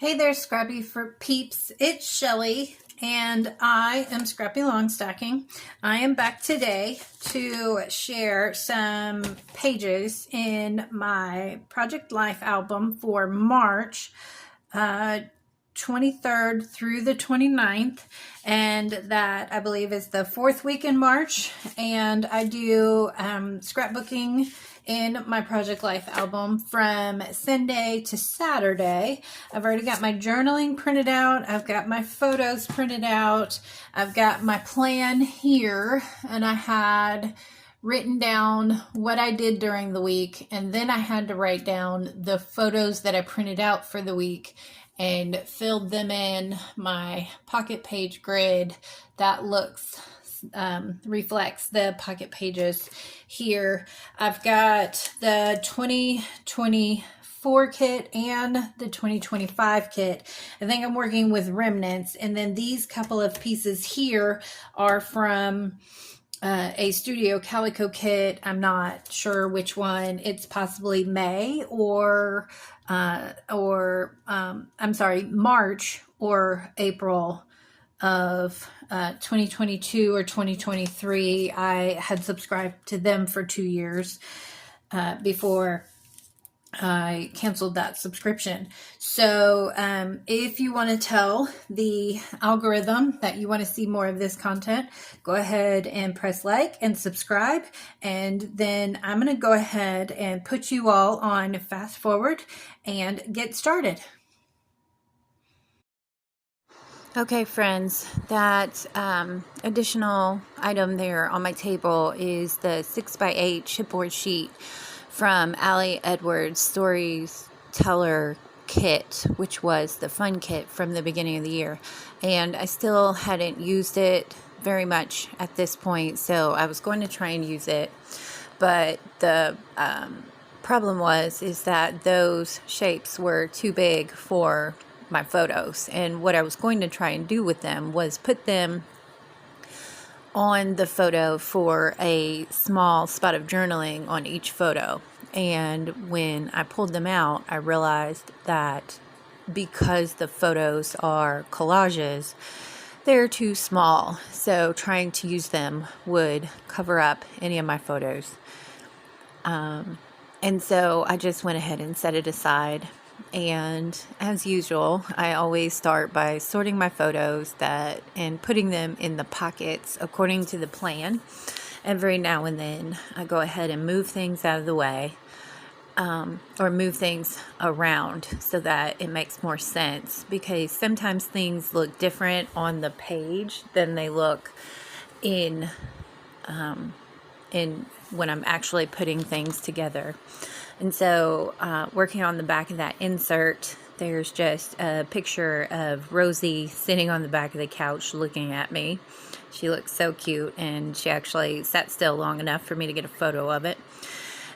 Hey there, Scrappy for peeps. It's Shelly, and I am Scrappy Longstocking. I am back today to share some pages in my Project Life album for March 23rd through the 29th, and that I believe is the fourth week in March. And I do scrapbooking in my Project Life album from Sunday to Saturday. I've already got my journaling printed out. I've got my photos printed out. I've got my plan here, and I had written down what I did during the week, and then I had to write down the photos that I printed out for the week and filled them in my pocket page grid that reflects the pocket pages here. I've got the 2024 kit and the 2025 kit. I think I'm working with remnants, and then these couple of pieces here are from a Studio Calico kit. I'm not sure which one. It's possibly May or March or April of 2022 or 2023. I had subscribed to them for 2 years before I canceled that subscription. So if you want to tell the algorithm that you want to see more of this content, go ahead and press like and subscribe. And then I'm going to go ahead and put you all on fast forward and get started. Okay, friends, that additional item there on my table is the 6x8 chipboard sheet from Ali Edwards Storyteller kit, which was the fun kit from the beginning of the year. And I still hadn't used it very much at this point, so I was going to try and use it. But the problem is that those shapes were too big for my photos, and what I was going to try and do with them was put them on the photo for a small spot of journaling on each photo. And when I pulled them out, I realized that because the photos are collages, they're too small, so trying to use them would cover up any of my photos. And so I just went ahead and set it aside. And as usual, I always start by sorting my photos and putting them in the pockets according to the plan. Every now and then I go ahead and move things out of the way, or move things around so that it makes more sense, because sometimes things look different on the page than they look in when I'm actually putting things together. And so working on the back of that insert, there's just a picture of Rosie sitting on the back of the couch looking at me. She looks so cute, and she actually sat still long enough for me to get a photo of it.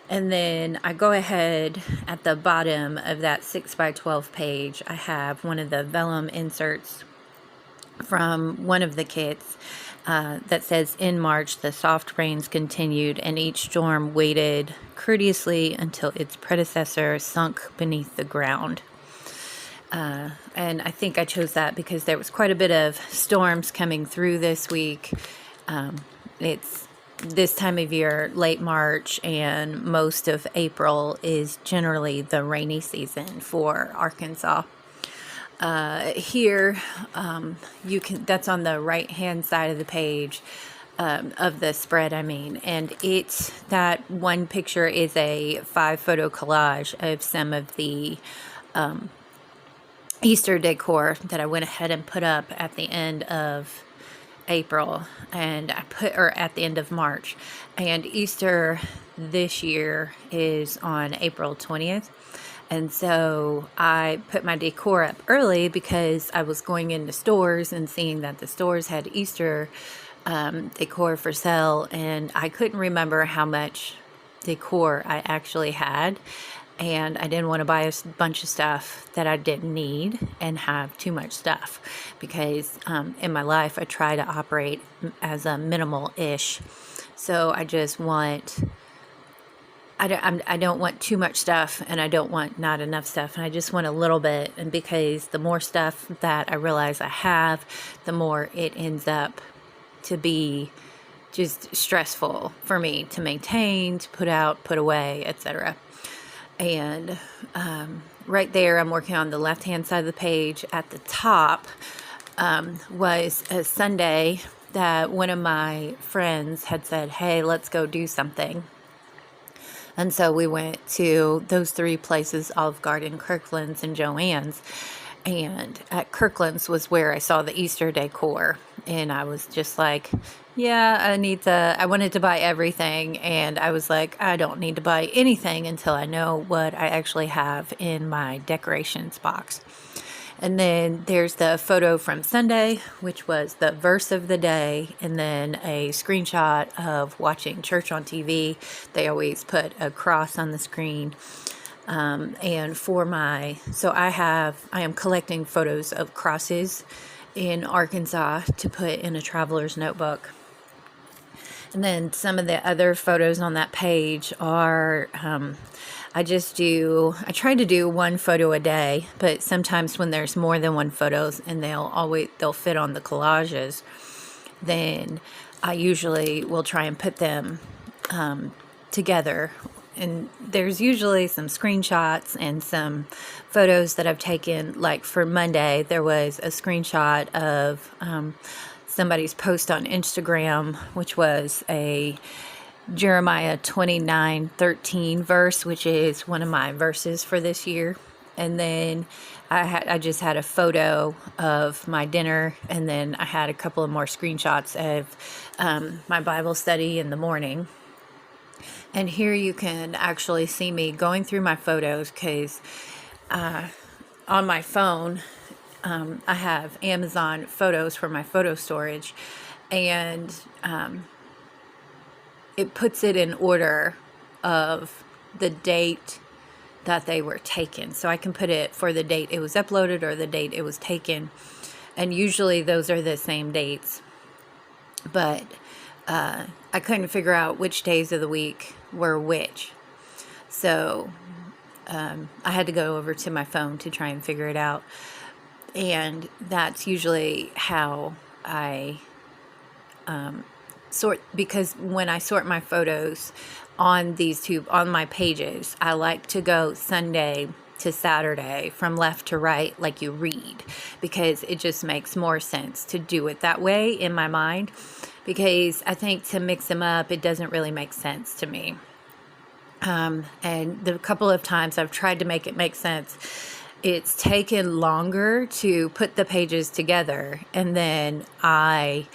And then I go ahead at the bottom of that 6x12 page, I have one of the vellum inserts from one of the kits that says, "In March, the soft rains continued, and each storm waited courteously until its predecessor sunk beneath the ground." And I think I chose that because there was quite a bit of storms coming through this week. It's this time of year, late March, and most of April is generally the rainy season for Arkansas. Here, that's on the right hand side of the page, of the spread, and that one picture is a 5-photo collage of some of the Easter decor that I went ahead and put up at the end of April, or at the end of March. And Easter this year is on April 20th. And so I put my decor up early because I was going into stores and seeing that the stores had Easter decor for sale, and I couldn't remember how much decor I actually had, and I didn't want to buy a bunch of stuff that I didn't need and have too much stuff, because in my life I try to operate as a minimal-ish. So I just want I don't want too much stuff, and I don't want not enough stuff, and I just want a little bit. And because the more stuff that I realize I have, the more it ends up to be just stressful for me to maintain, to put out, put away, etc. And right there, I'm working on the left-hand side of the page. At the top was a Sunday that one of my friends had said, hey, let's go do something. And so we went to those three places, Olive Garden, Kirkland's, and Joann's. And at Kirkland's was where I saw the Easter decor. And I was just like, yeah, I wanted to buy everything. And I was like, I don't need to buy anything until I know what I actually have in my decorations box. And then there's the photo from Sunday, which was the verse of the day, and then a screenshot of watching church on TV. They always put a cross on the screen. And so I am collecting photos of crosses in Arkansas to put in a traveler's notebook. And then some of the other photos on that page are, I try to do one photo a day, but sometimes when there's more than one photos and they'll fit on the collages, then I usually will try and put them together. And there's usually some screenshots and some photos that I've taken. Like for Monday, there was a screenshot of somebody's post on Instagram, which was a Jeremiah 29:13 verse, which is one of my verses for this year. And then I just had a photo of my dinner, and then I had a couple of more screenshots of my Bible study in the morning. And here you can actually see me going through my photos, because on my phone I have Amazon Photos for my photo storage, and it puts it in order of the date that they were taken. So I can put it for the date it was uploaded or the date it was taken. And usually those are the same dates. But I couldn't figure out which days of the week were which. So I had to go over to my phone to try and figure it out. And that's usually how I sort, because when I sort my photos on on my pages, I like to go Sunday to Saturday from left to right like you read, because it just makes more sense to do it that way in my mind, because I think to mix them up, it doesn't really make sense to me. And the couple of times I've tried to make it make sense, it's taken longer to put the pages together, and then I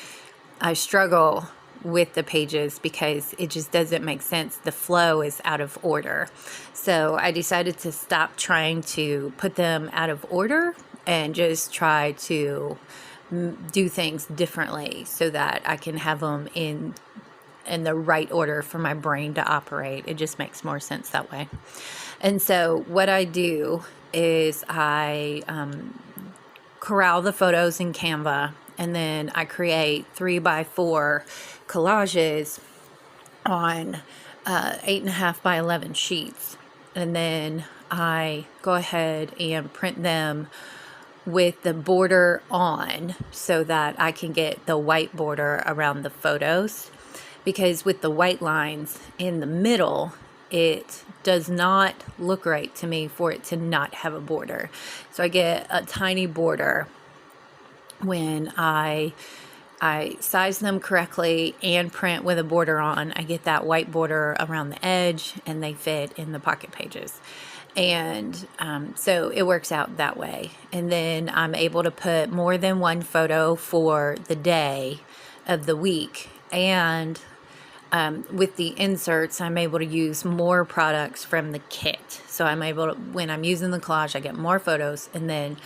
struggle with the pages because it just doesn't make sense. The flow is out of order. So I decided to stop trying to put them out of order and just try to do things differently so that I can have them in the right order for my brain to operate. It just makes more sense that way. And so what I do is I corral the photos in Canva, and then I create 3x4 collages on 8.5 by 11 sheets. And then I go ahead and print them with the border on so that I can get the white border around the photos. Because with the white lines in the middle, it does not look right to me for it to not have a border. So I get a tiny border when I size them correctly and print with a border on. I get that white border around the edge, and they fit in the pocket pages. And so it works out that way. And then I'm able to put more than one photo for the day of the week. And with the inserts, I'm able to use more products from the kit. So I'm able to, when I'm using the collage, I get more photos. And then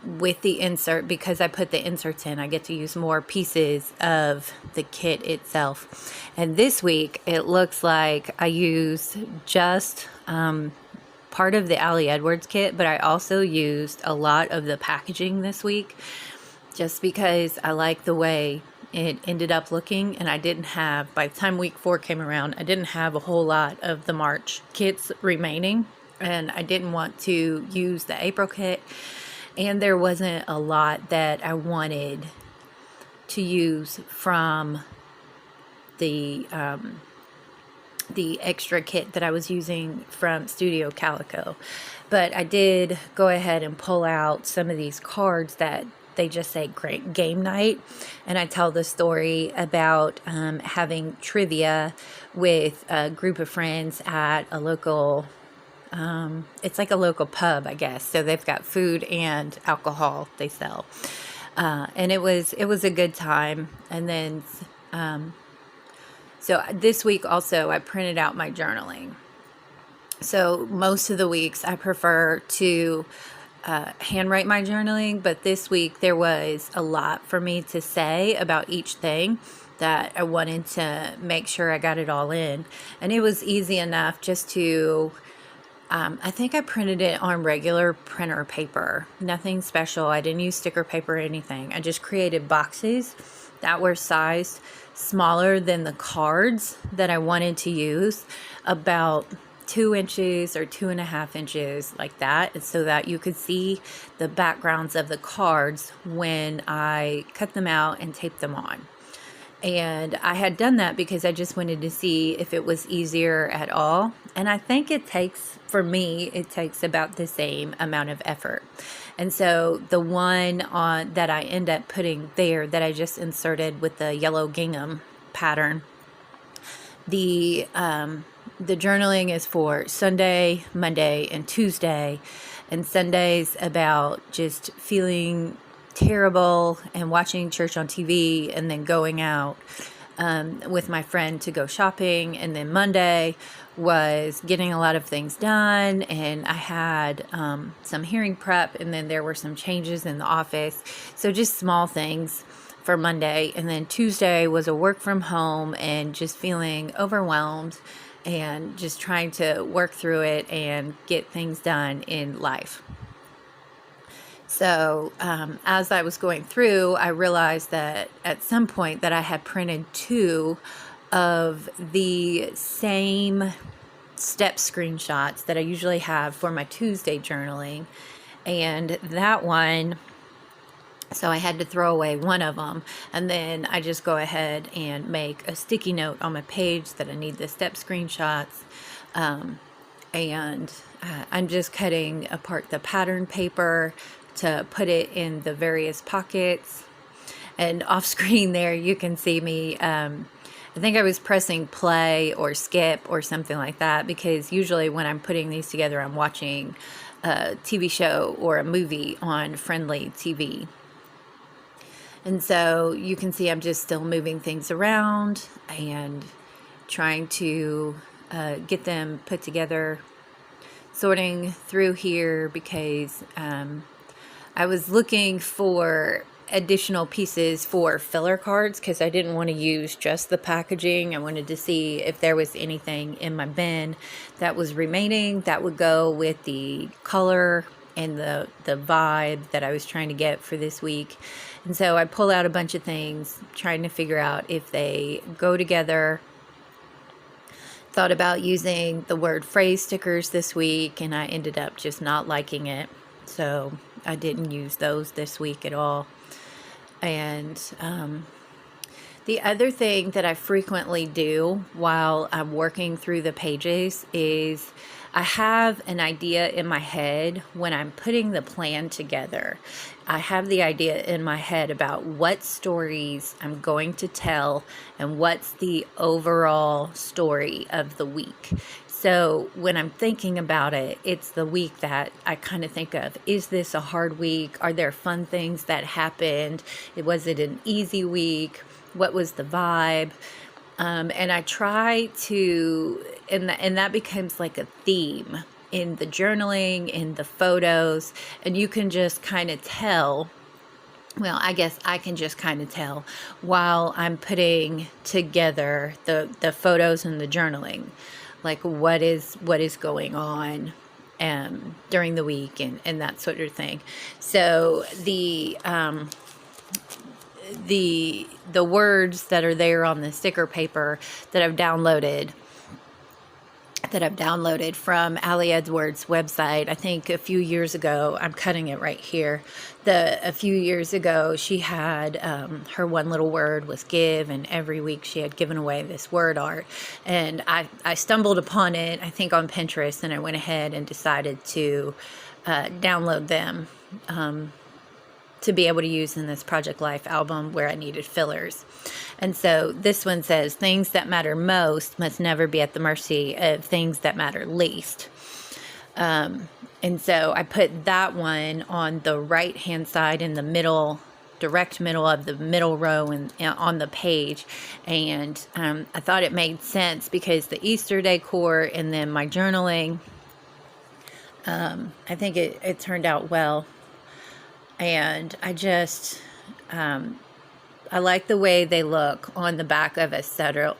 with the insert, because I put the inserts in, I get to use more pieces of the kit itself. And this week, it looks like I used just part of the Ali Edwards kit, but I also used a lot of the packaging this week, just because I like the way it ended up looking, and I didn't have, by the time week 4 came around, I didn't have a whole lot of the March kits remaining, and I didn't want to use the April kit, and there wasn't a lot that I wanted to use from the extra kit that I was using from Studio Calico. But I did go ahead and pull out some of these cards that they just say great game night, and I tell the story about having trivia with a group of friends at a local it's like a local pub, I guess. So they've got food and alcohol they sell, and it was a good time. And then so this week also I printed out my journaling. So most of the weeks I prefer to handwrite my journaling, but this week there was a lot for me to say about each thing that I wanted to make sure I got it all in. And it was easy enough just to, I think I printed it on regular printer paper, nothing special. I didn't use sticker paper or anything. I just created boxes that were sized smaller than the cards that I wanted to use, about 2 inches or 2.5 inches, like that, so that you could see the backgrounds of the cards when I cut them out and taped them on. And I had done that because I just wanted to see if it was easier at all. And I think it takes, for me, it takes about the same amount of effort. And so the one on that I end up putting there that I just inserted with the yellow gingham pattern, the journaling is for Sunday, Monday, and Tuesday. And Sunday's about just feeling terrible and watching church on TV and then going out with my friend to go shopping. And then Monday was getting a lot of things done, and I had some hearing prep, and then there were some changes in the office. So just small things for Monday. And then Tuesday was a work from home and just feeling overwhelmed and just trying to work through it and get things done in life. So as I was going through, I realized that at some point that I had printed 2 of the same step screenshots that I usually have for my Tuesday journaling. And that one, so I had to throw away one of them, and then I just go ahead and make a sticky note on my page that I need the step screenshots, and I'm just cutting apart the pattern paper to put it in the various pockets. And off screen there you can see me, I think I was pressing play or skip or something like that, because usually when I'm putting these together I'm watching a TV show or a movie on Friendly TV. And so you can see I'm just still moving things around and trying to get them put together, sorting through here, because I was looking for additional pieces for filler cards because I didn't want to use just the packaging. I wanted to see if there was anything in my bin that was remaining that would go with the color and the vibe that I was trying to get for this week. And so I pulled out a bunch of things, trying to figure out if they go together. Thought about using the word phrase stickers this week, and I ended up just not liking it. So I didn't use those this week at all. And the other thing that I frequently do while I'm working through the pages is I have an idea in my head when I'm putting the plan together. I have the idea in my head about what stories I'm going to tell and what's the overall story of the week. So when I'm thinking about it, it's the week that I kind of think of, is this a hard week? Are there fun things that happened? Was it an easy week? What was the vibe? And I try to, and that becomes like a theme in the journaling, in the photos, and you can just kind of tell. Well, I guess I can just kind of tell while I'm putting together the photos and the journaling, like what is going on during the week and that sort of thing. So the words that are there on the sticker paper that I've downloaded from Allie Edwards' website. I think a few years ago, I'm cutting it right here. A few years ago, she had her one little word was give, and every week she had given away this word art. And I stumbled upon it, I think on Pinterest, and I went ahead and decided to download them to be able to use in this Project Life album where I needed fillers. And so this one says, things that matter most must never be at the mercy of things that matter least. And so I put that one on the right hand side in the middle, direct middle of the middle row and on the page. And I thought it made sense because the Easter decor and then my journaling, I think it turned out well. And I just, I like the way they look on the back of a subtle,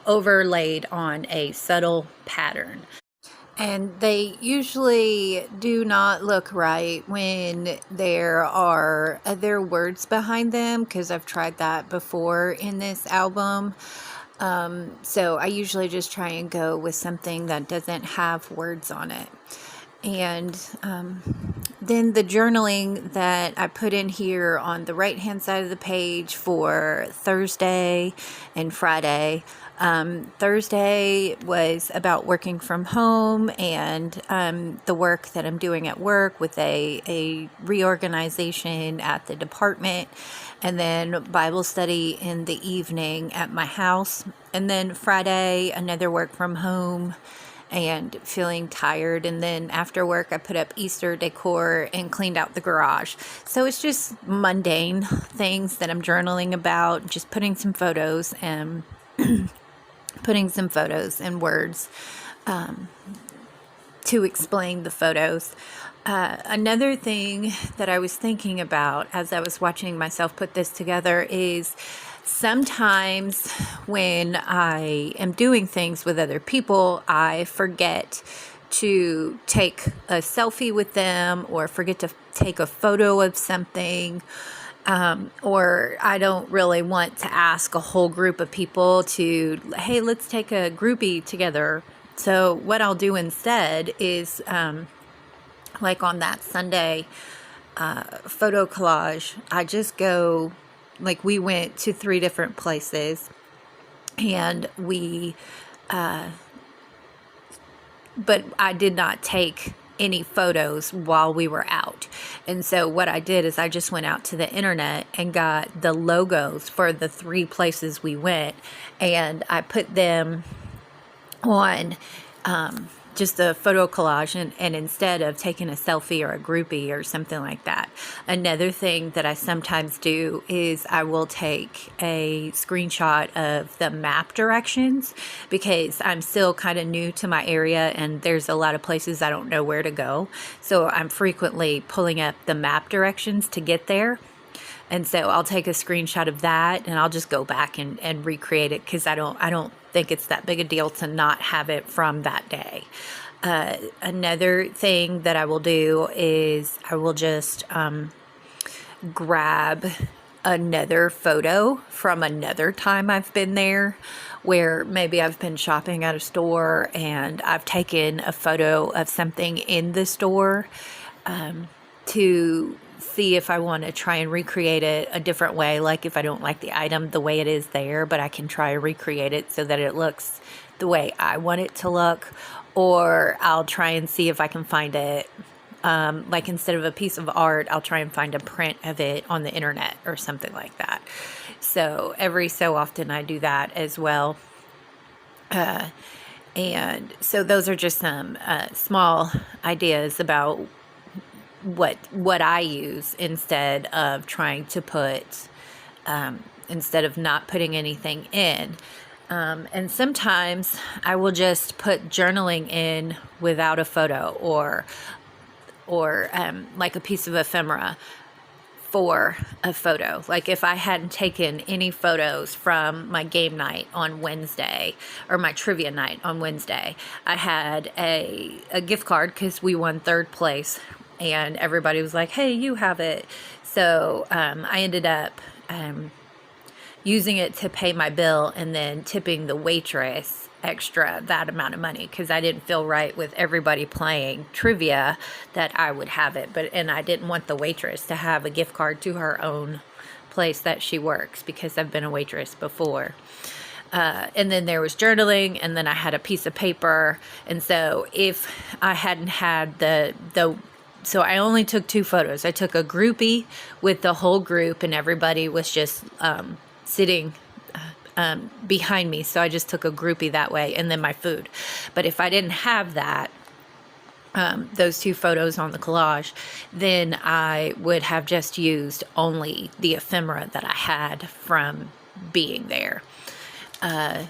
overlaid on a subtle pattern. And they usually do not look right when there are other words behind them, because I've tried that before in this album. So I usually just try and go with something that doesn't have words on it. And then the journaling that I put in here on the right hand side of the page for Thursday and Friday. Thursday was about working from home and the work that I'm doing at work with a reorganization at the department, and then Bible study in the evening at my house. And then Friday, another work from home and feeling tired. And then after work, I put up Easter decor and cleaned out the garage. So it's just mundane things that I'm journaling about, just putting some photos and words to explain the photos. Another thing that I was thinking about as I was watching myself put this together is sometimes when I am doing things with other people, I forget to take a selfie with them or forget to take a photo of something. Or I don't really want to ask a whole group of people to, hey, let's take a groupie together. So what I'll do instead is, like on that Sunday photo collage, I just go, like we went to 3 different places and but I did not take any photos while we were out. And so what I did is I just went out to the internet and got the logos for the 3 places we went, and I put them on just a photo collage, and instead of taking a selfie or a groupie or something like that. Another thing that I sometimes do is I will take a screenshot of the map directions, because I'm still kind of new to my area and there's a lot of places I don't know where to go. So I'm frequently pulling up the map directions to get there. And so I'll take a screenshot of that and I'll just go back and recreate it, because I don't think it's that big a deal to not have it from that day. Another thing that I will do is I will just grab another photo from another time I've been there, where maybe I've been shopping at a store and I've taken a photo of something in the store to see if I want to try and recreate it a different way. Like if I don't like the item the way it is there, but I can try and recreate it so that it looks the way I want it to look. Or I'll try and see if I can find it, like instead of a piece of art, I'll try and find a print of it on the internet or something like that. So every so often I do that as well. And so those are just some small ideas about what I use instead of trying to put, instead of not putting anything in. And sometimes I will just put journaling in without a photo, or like a piece of ephemera for a photo. Like if I hadn't taken any photos from my game night on Wednesday or my trivia night on Wednesday, I had a gift card because we won 3rd place and everybody was like, hey, you have it. So I ended up using it to pay my bill and then tipping the waitress extra that amount of money, because I didn't feel right with everybody playing trivia that I would have it, and I didn't want the waitress to have a gift card to her own place that she works, because I've been a waitress before. And then there was journaling, and then I had a piece of paper. And so if I hadn't had so I only took 2 photos. I took a groupie with the whole group, and everybody was just sitting behind me. So I just took a groupie that way, and then my food. But if I didn't have that, those 2 photos on the collage, then I would have just used only the ephemera that I had from being there. So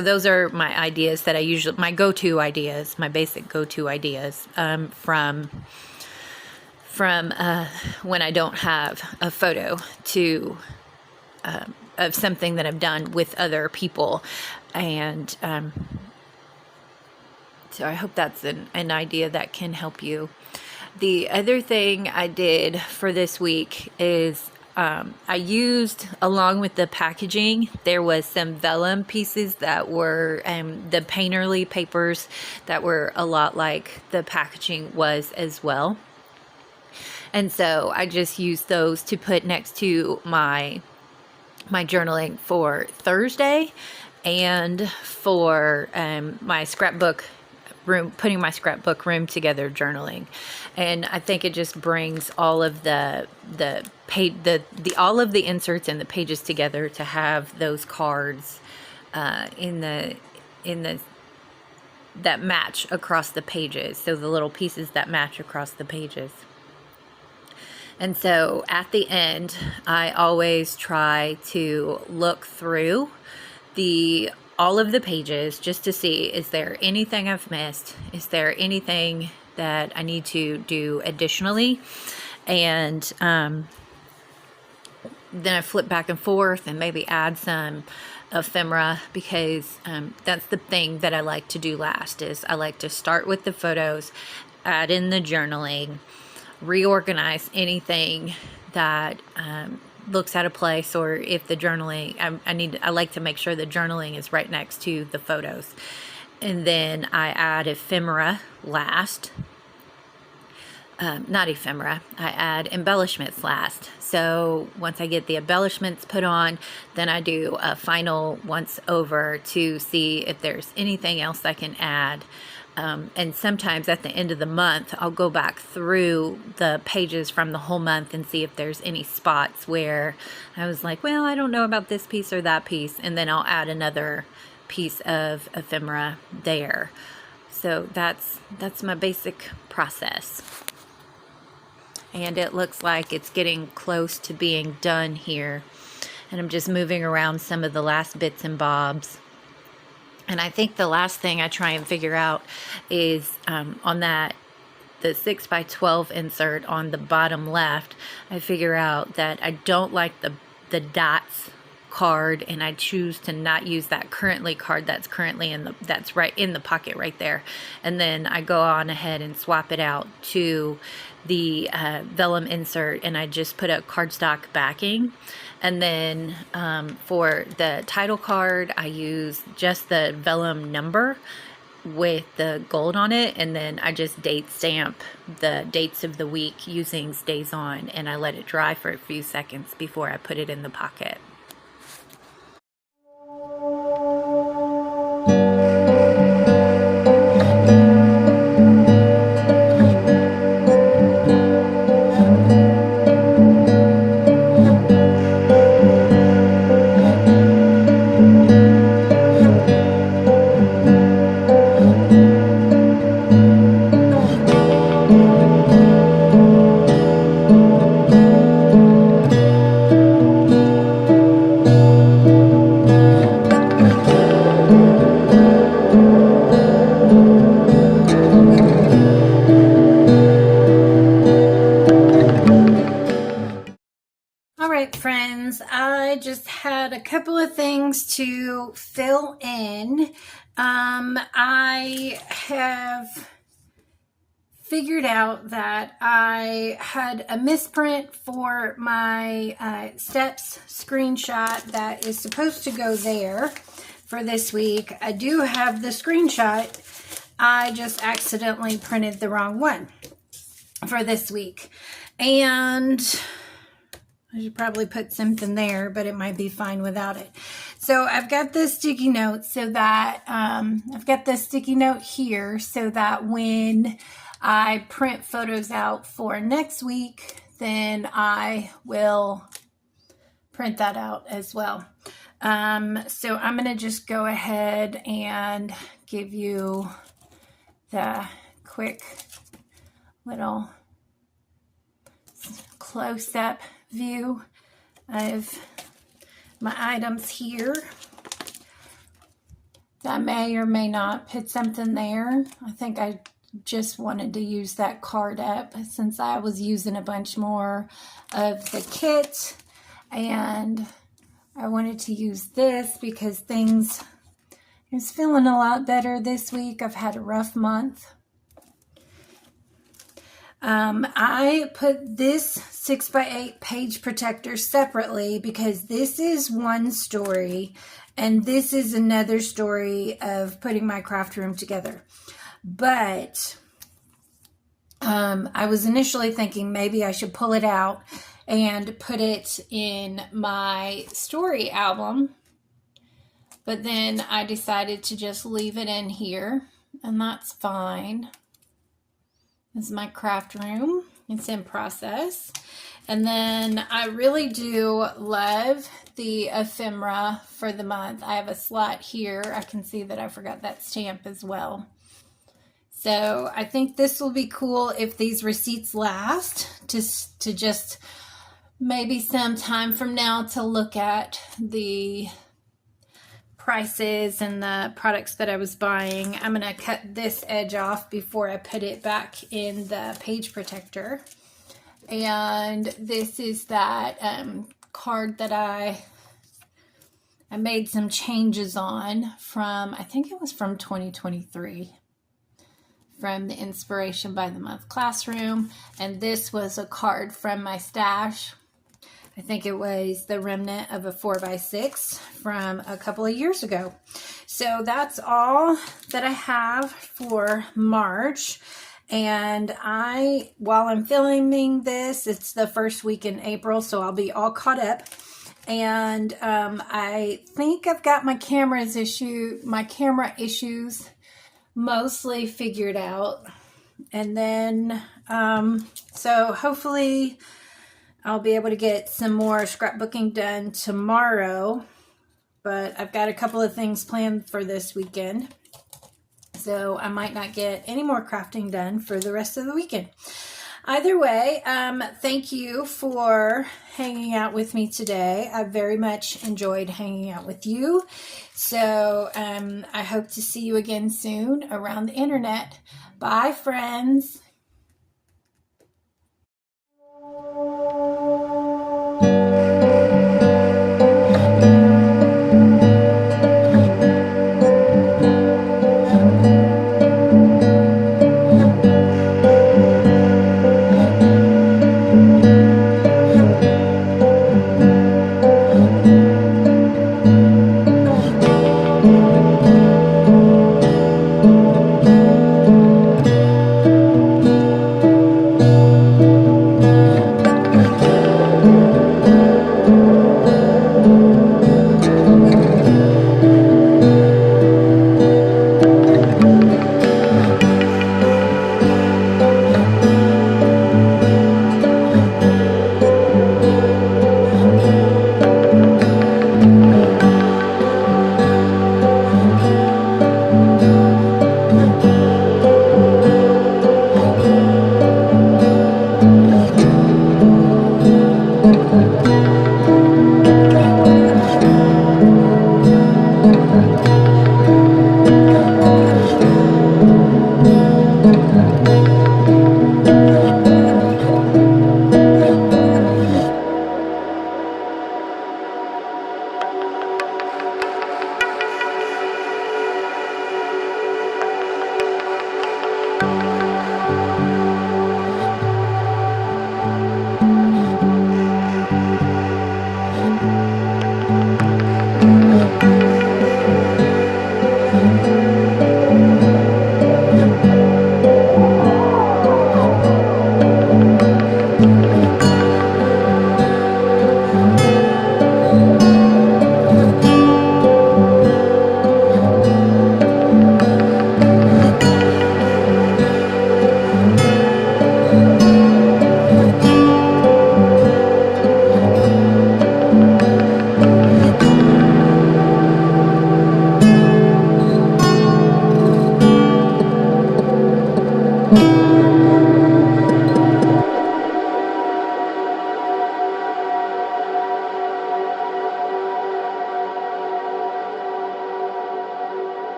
those are my ideas that I usually, my go-to ideas, my basic go-to ideas, from when I don't have a photo of something that I've done with other people. And, so I hope that's an idea that can help you. The other thing I did for this week is, I used, along with the packaging, there was some vellum pieces that were the Painterly papers that were a lot like the packaging was as well. And so I just used those to put next to my journaling for Thursday, and for my scrapbook room, putting my scrapbook room together journaling. And I think it just brings all of the all of the inserts and the pages together to have those cards in the that match across the pages. So the little pieces that match across the pages. And so at the end, I always try to look through all of the pages just to see, is there anything I've missed? Is there anything that I need to do additionally? And then I flip back and forth and maybe add some ephemera, because that's the thing that I like to do last. Is I like to start with the photos, add in the journaling, reorganize anything that looks out of place, or if the journaling, I like to make sure the journaling is right next to the photos. And then I add ephemera last. Not ephemera, I add embellishments last. So once I get the embellishments put on, then I do a final once over to see if there's anything else I can add. And sometimes at the end of the month, I'll go back through the pages from the whole month and see if there's any spots where I was like, well, I don't know about this piece or that piece. And then I'll add another piece of ephemera there. So that's my basic process. And it looks like it's getting close to being done here. And I'm just moving around some of the last bits and bobs. And I think the last thing I try and figure out is on the 6x12 insert on the bottom left, I figure out that I don't like the dots card, and I choose to not use that currently card that's currently that's right in the pocket right there. And then I go on ahead and swap it out to the vellum insert, and I just put a cardstock backing. And then for the title card, I use just the vellum number with the gold on it, and then I just date stamp the dates of the week using StazOn, and I let it dry for a few seconds before I put it in the pocket. Friends, I just had a couple of things to fill in. I have figured out that I had a misprint for my steps screenshot that is supposed to go there for this week. I do have the screenshot. I just accidentally printed the wrong one for this week. And I should probably put something there, but it might be fine without it. So I've got this sticky note so that I've got this sticky note here so that when I print photos out for next week, then I will print that out as well. So I'm going to just go ahead and give you the quick little close-up view of my items here. I may or may not put something there. I think I just wanted to use that card up since I was using a bunch more of the kit, and I wanted to use this because things is feeling a lot better this week. I've had a rough month. I put this 6x8 page protector separately because this is one story and this is another story of putting my craft room together. But I was initially thinking maybe I should pull it out and put it in my story album. But then I decided to just leave it in here, and that's fine. This is my craft room. It's in process. And then I really do love the ephemera for the month. I have a slot here. I can see that I forgot that stamp as well. So I think this will be cool if these receipts last, to just maybe some time from now to look at the prices and the products that I was buying. I'm going to cut this edge off before I put it back in the page protector. And this is that card that I made some changes on from, I think it was from 2023, from the Inspiration by the Month Classroom. And this was a card from my stash. I think it was the remnant of a 4x6 from a couple of years ago. So that's all that I have for March. And while I'm filming this, it's the first week in April, so I'll be all caught up. And I think I've got my camera issues mostly figured out. And then, so hopefully I'll be able to get some more scrapbooking done tomorrow, but I've got a couple of things planned for this weekend, so I might not get any more crafting done for the rest of the weekend. Either way, thank you for hanging out with me today. I very much enjoyed hanging out with you, so I hope to see you again soon around the internet. Bye, friends.